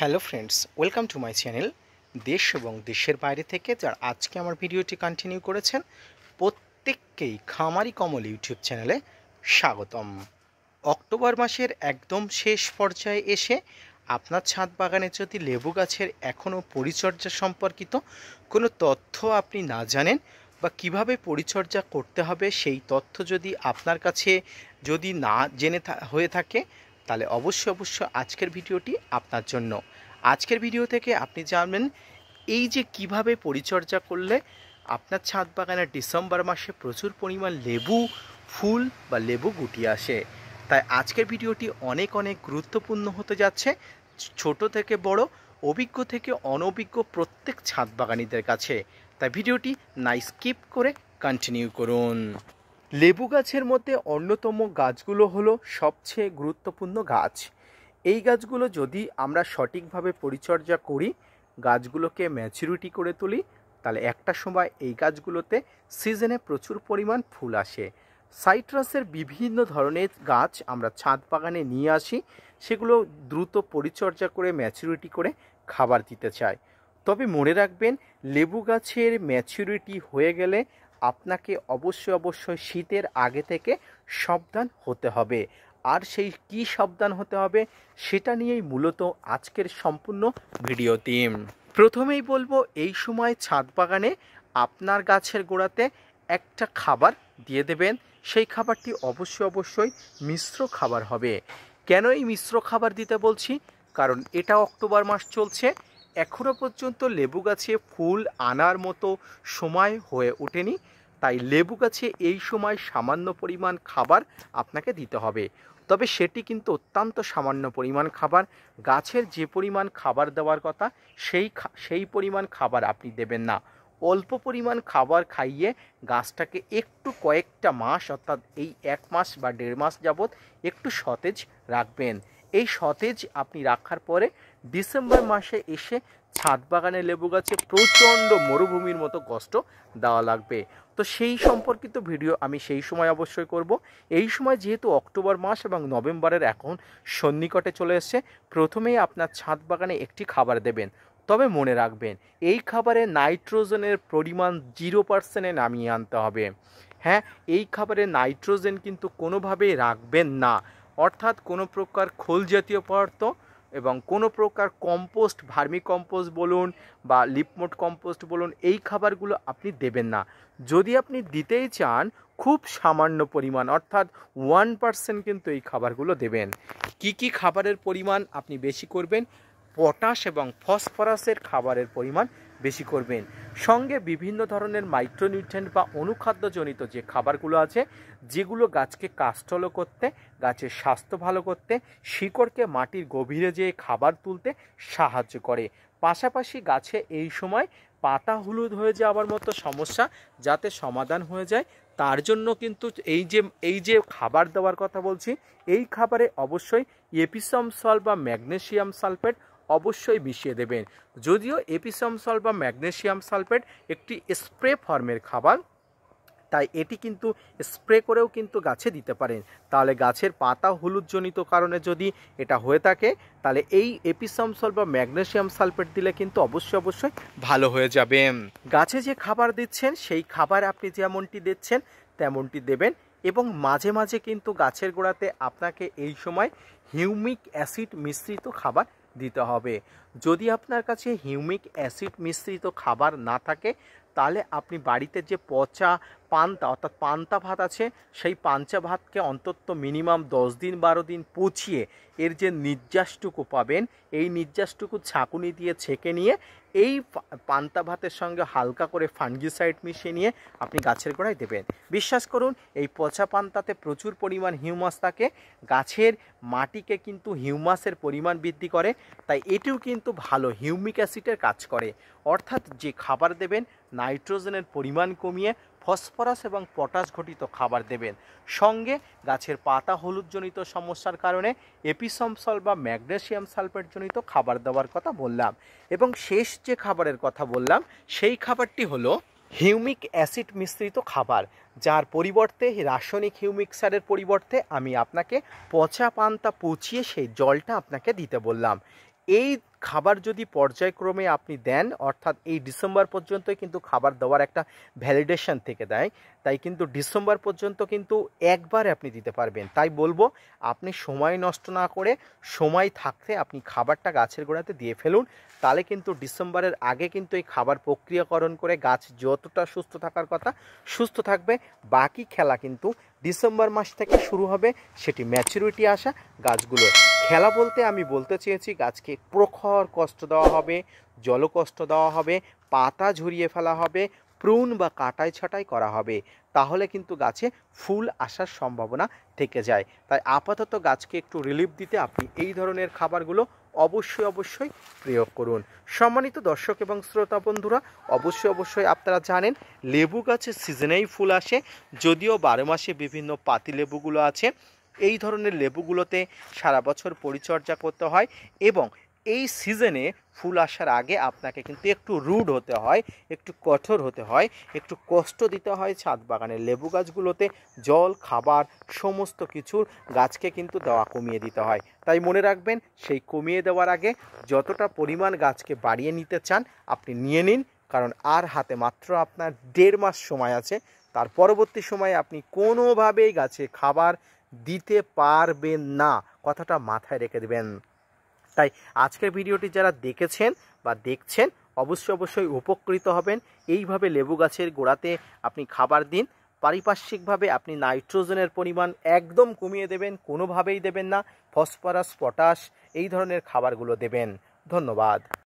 Hello friends, welcome to my channel. দেশ এবং দেশের বাইরে থেকে যারা আজকে আমার ভিডিওটি কন্টিনিউ করেছেন প্রত্যেককেই খামারি কমল ইউটিউব চ্যানেলে স্বাগতম। অক্টোবর মাসের একদম শেষ পর্যায়ে এসে আপনার ছাদ বাগানে যদি লেবু গাছের এখনও পরিচর্যা সম্পর্কিত কোনো তথ্য আপনি না জানেন বা কিভাবে পরিচর্যা করতে হবে সেই তথ্য যদি আপনার কাছে যদি না জেনে হয়ে থাকে, তাহলে অবশ্যই আজকের ভিডিওটি আপনার জন্য। আজকের ভিডিও থেকে আপনি জানবেন এই যে কিভাবে পরিচর্যা করলে আপনার ছাদ বাগানে ডিসেম্বর মাসে প্রচুর পরিমাণ লেবু ফুল বা লেবু গুটি আসে। তাই আজকের ভিডিওটি অনেক গুরুত্বপূর্ণ হতে যাচ্ছে, ছোট থেকে বড়, অভিজ্ঞ থেকে অনভিজ্ঞ প্রত্যেক ছাদ বাগানীদের কাছে। তাই ভিডিওটি না স্কিপ করে কন্টিনিউ করুন। লেবু গাছের মধ্যে অন্যতম গাছগুলো হলো সবচেয়ে গুরুত্বপূর্ণ গাছ। এই গাছগুলো যদি আমরা সঠিকভাবে পরিচর্যা করি, গাছগুলোকে ম্যাচুরিটি করে তুলি, তাহলে একটা সময় এই গাছগুলোতে সিজনে প্রচুর পরিমাণ ফুল আসে। সাইট্রাসের বিভিন্ন ধরনের গাছ আমরা ছাদ বাগানে নিয়ে আসি, সেগুলো দ্রুত পরিচর্যা করে ম্যাচুরিটি করে খাবার দিতে চাই। তবে মনে রাখবেন, লেবু গাছের ম্যাচুরিটি হয়ে গেলে আপনাকে অবশ্যই শীতের আগে থেকে সাবধান হতে হবে। আর সেই কি সাবধান হতে হবে সেটা নিয়েই মূলত আজকের সম্পূর্ণ ভিডিওটি। প্রথমেই বলবো, এই সময় ছাদ বাগানে আপনার গাছের গোড়াতে একটা খাবার দিয়ে দেবেন। সেই খাবারটি অবশ্যই মিশ্র খাবার হবে। কেন এই মিশ্র খাবার দিতে বলছি? কারণ এটা অক্টোবর মাস চলছে, এখনও পর্যন্ত লেবু গাছে ফুল আনার মতো সময় হয়ে ওঠেনি। তাই লেবু গাছে এই সময় সামান্য পরিমাণ খাবার আপনাকে দিতে হবে। তবে সেটি কিন্তু অত্যন্ত সামান্য পরিমাণ খাবার। গাছের যে পরিমাণ খাবার দেওয়ার কথা সেই পরিমাণ খাবার আপনি দেবেন না। অল্প পরিমাণ খাবার খাইয়ে গাছটাকে একটু কয়েকটা মাস, অর্থাৎ এই 1 মাস বা 1.5 মাস যাবৎ একটু সতেজ রাখবেন। এই সতেজ আপনি রাখার পরে ডিসেম্বর মাসে এসে ছাদ বাগানে লেবু গাছে প্রচণ্ড মরুভূমির মতো কষ্ট দেওয়া লাগবে। তো সেই সম্পর্কিত ভিডিও আমি সেই সময় অবশ্যই করব। এই সময় যেহেতু অক্টোবর মাস এবং নভেম্বরের এখন সন্নিকটে চলে এসছে, প্রথমেই আপনার ছাদ বাগানে একটি খাবার দেবেন। তবে মনে রাখবেন, এই খাবারে নাইট্রোজেনের পরিমাণ 0% নামিয়ে আনতে হবে। হ্যাঁ, এই খাবারে নাইট্রোজেন কিন্তু কোনোভাবেই রাখবেন না। অর্থাৎ কোনো প্রকার খোল জাতীয় পদার্থ এবং কোনো প্রকার কম্পোস্ট, ভার্মি কম্পোস্ট বলুন বা লিপমোট কম্পোস্ট বলুন, এই খাবারগুলো আপনি দেবেন না। যদি আপনি দিতেই চান, খুব সামান্য পরিমাণ, অর্থাৎ 1% কিন্তু এই খাবারগুলো দেবেন। কি খাবারের পরিমাণ আপনি বেশি করবেন? পটাশ এবং ফসফরাসের খাবারের পরিমাণ বেশি করবেন। সঙ্গে বিভিন্ন ধরনের মাইক্রোনিউট্রিয়েন্ট বা অনুখাদ্যজনিত যে খাবারগুলো আছে, যেগুলো গাছকে কাষ্ঠল করতে, গাছের স্বাস্থ্য ভালো করতে, শিকড়কে মাটির গভীরে যেয়ে খাবার তুলতে সাহায্য করে। পাশাপাশি গাছে এই সময় পাতা হলুদ হয়ে যাওয়ার মতো সমস্যা যাতে সমাধান হয়ে যায়, তার জন্য কিন্তু এই যে খাবার দেওয়ার কথা বলছি, এই খাবারে অবশ্যই এপিসম সল্ট বা ম্যাগনেসিয়াম সালফেট অবশ্যই মিশিয়ে দেবেন। যদিও এপিসম সল্ট বা ম্যাগনেসিয়াম সালফেট একটি স্প্রে ফর্মের খাবার, তাই এটি কিন্তু স্প্রে করেও কিন্তু গাছে দিতে পারেন। তাহলে গাছের পাতা হলুদজনিত কারণে যদি এটা হয়ে থাকে, তাহলে এই এপিসম সল্ট বা ম্যাগনেসিয়াম সালফেট দিলে কিন্তু অবশ্যই ভালো হয়ে যাবে। গাছে যে খাবার দিচ্ছেন, সেই খাবার আপনি যেমনটি দিচ্ছেন তেমনটি দেবেন। এবং মাঝে মাঝে কিন্তু গাছের গোড়াতে আপনাকে এই সময় হিউমিক অ্যাসিড মিশ্রিত খাবার দিতে হবে। যদি আপনার কাছে হিউমিক অ্যাসিড মিশ্রিত খাবার না থাকে, তাহলে আপনি বাড়িতে যে পচা পান্তা, অর্থাৎ পান্তা ভাত আছে, সেই পাঞ্চা ভাতকে অন্তত মিনিমাম 10 দিন 12 দিন পচিয়ে এর যে নির্যাসটুকু পাবেন, এই নির্যাসটুকু ছাঁকুনি দিয়ে ছেঁকে নিয়ে এই পান্তা ভাতের সঙ্গে হালকা করে ফাঙ্গিসাইড মিশিয়ে নিয়ে আপনি গাছের গোড়ায় দেবেন। বিশ্বাস করুন, এই পচা পান্তাতে প্রচুর পরিমাণ হিউমাস থাকে, গাছের মাটিকে কিন্তু হিউমাসের পরিমাণ বৃদ্ধি করে। তাই এটিও কিন্তু ভালো হিউমিক অ্যাসিডের কাজ করে। অর্থাৎ যে খাবার দেবেন, নাইট্রোজেনের পরিমাণ কমিয়ে ফসফরাস এবং পটাশ ঘটিত খাবার দেবেন। সঙ্গে গাছের পাতা হলুদজনিত সমস্যার কারণে এপিসম সল্ট বা ম্যাগনেসিয়াম সালফেটজনিত খাবার দেওয়ার কথা বললাম। এবং শেষ যে খাবারের কথা বললাম, সেই খাবারটি হলো হিউমিক অ্যাসিড মিশ্রিত খাবার, যার পরিবর্তে রাসায়নিক হিউমিক সারের পরিবর্তে আমি আপনাকে পচা পান্তা পচিয়ে সেই জলটা আপনাকে দিতে বললাম। এই খাবার যদি পর্যায়ক্রমে আপনি দেন, অর্থাৎ এই ডিসেম্বর পর্যন্তই কিন্তু খাবার দেওয়ার একটা ভ্যালিডেশন থেকে দেয়, তাই কিন্তু ডিসেম্বর পর্যন্ত কিন্তু একবার আপনি দিতে পারবেন। তাই বলবো আপনি সময় নষ্ট না করে সময় থাকতে আপনি খাবারটা গাছের গোড়াতে দিয়ে ফেলুন। তাহলে কিন্তু ডিসেম্বরের আগে কিন্তু এই খাবার প্রক্রিয়াকরণ করে গাছ যতটা সুস্থ থাকার কথা সুস্থ থাকবে। বাকি খেলা কিন্তু ডিসেম্বর মাস থেকে শুরু হবে, সেটি ম্যাচুরিটি আসা গাছগুলো। খেলা বলতে আমি বলতে চেয়েছি গাছকে প্রখর কষ্ট দেওয়া হবে, জলকষ্ট দেওয়া হবে, পাতা ঝরিয়ে ফেলা হবে, প্রুন বা কাটাই ছাঁটাই করা হবে, তাহলে কিন্তু গাছে ফুল আসার সম্ভাবনা থেকে যায়। তাই আপাতত গাছকে একটু রিলিফ দিতে আপনি এই ধরনের খাবারগুলো অবশ্যই প্রয়োগ করুন। সম্মানিত দর্শক এবং শ্রোতা বন্ধুরা, অবশ্যই আপনারা জানেন লেবু গাছের সিজনেই ফুল আসে, যদিও 12 মাসে বিভিন্ন পাতি লেবুগুলো আছে। এই ধরনের লেবুগুলোতে সারা বছর পরিচর্যা করতে হয় এবং এই সিজনে ফুল আসার আগে আপনাকে কিন্তু একটু রুড হতে হয়, একটু কঠোর হতে হয়, একটু কষ্ট দিতে হয়। ছাদ বাগানের লেবু গাছগুলোতে জল, খাবার সমস্ত কিছুর গাছকে কিন্তু দেওয়া কমিয়ে দিতে হয়। তাই মনে রাখবেন, সেই কমিয়ে দেওয়ার আগে যতটা পরিমাণ গাছকে বাড়িয়ে নিতে চান আপনি নিয়ে নিন, কারণ আর হাতে মাত্র আপনার 1.5 মাস সময় আছে। তার পরবর্তী সময়ে আপনি কোনোভাবেই গাছে খাবার দিতে পারবেন না, কথাটা মাথায় রেখে দেবেন। তাই আজকের ভিডিওটি যারা দেখেছেন বা দেখছেন অবশ্যই উপকৃত হবেন। এইভাবে লেবু গাছের গোড়াতে আপনি খাবার দিন। পারিপার্শ্বিকভাবে আপনি নাইট্রোজেনের পরিমাণ একদম কমিয়ে দেবেন, কোনোভাবেই দেবেন না। ফসফরাস, পটাশ এই ধরনের খাবারগুলো দেবেন। ধন্যবাদ।